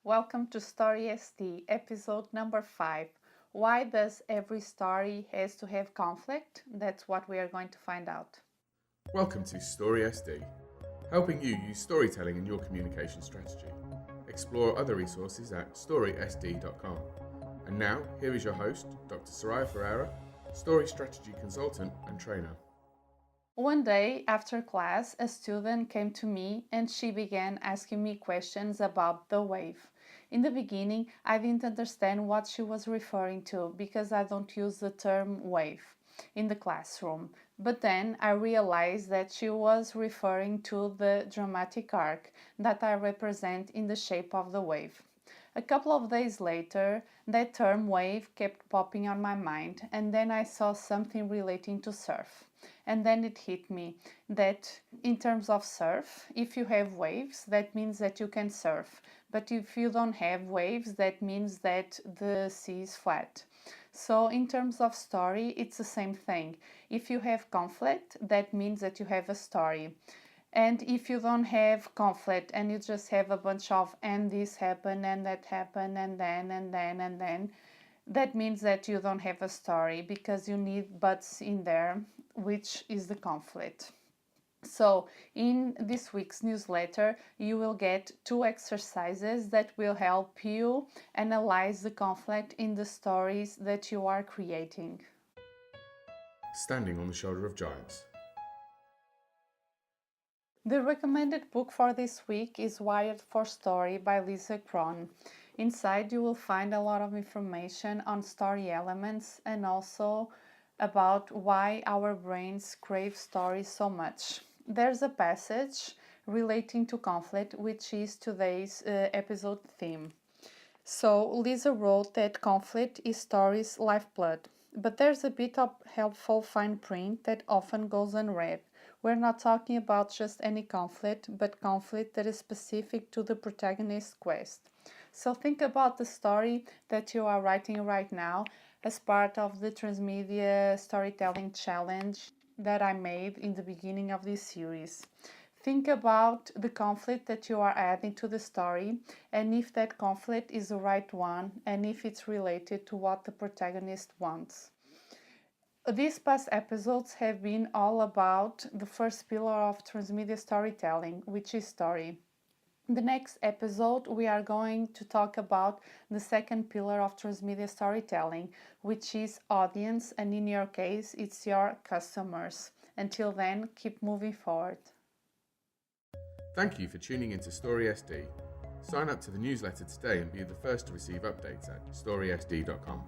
Welcome to StorySD, episode number 5. Why does every story has to have conflict? That's what we are going to find out. Welcome to StorySD, helping you use storytelling in your communication strategy. Explore other resources at storysd.com. And now, here is your host, Dr. Soraya Ferreira, story strategy consultant and trainer. One day after class, a student came to me and she began asking me questions about the wave. In the beginning, I didn't understand what she was referring to because I don't use the term wave in the classroom. But then I realized that she was referring to the dramatic arc that I represent in the shape of the wave. A couple of days later, that term wave kept popping on my mind, and then I saw something relating to surf. And then it hit me that in terms of surf, if you have waves, that means that you can surf. But if you don't have waves, that means that the sea is flat. So in terms of story, it's the same thing. If you have conflict, that means that you have a story. And if you don't have conflict and you just have a bunch of and this happened and that happened and then, that means that you don't have a story because you need buts in there, which is the conflict. So in this week's newsletter, you will get 2 exercises that will help you analyze the conflict in the stories that you are creating. Standing on the Shoulder of Giants. The recommended book for this week is Wired for Story by Lisa Cron. Inside you will find a lot of information on story elements and also about why our brains crave stories so much. There's a passage relating to conflict, which is today's episode theme. So Lisa wrote that conflict is story's lifeblood, but there's a bit of helpful fine print that often goes unread. We're not talking about just any conflict, but conflict that is specific to the protagonist's quest. So think about the story that you are writing right now as part of the Transmedia Storytelling Challenge that I made in the beginning of this series. Think about the conflict that you are adding to the story and if that conflict is the right one and if it's related to what the protagonist wants. These past episodes have been all about the first pillar of transmedia storytelling, which is story. In the next episode, we are going to talk about the second pillar of transmedia storytelling, which is audience, and in your case, it's your customers. Until then, keep moving forward. Thank you for tuning into StorySD. Sign up to the newsletter today and be the first to receive updates at storysd.com.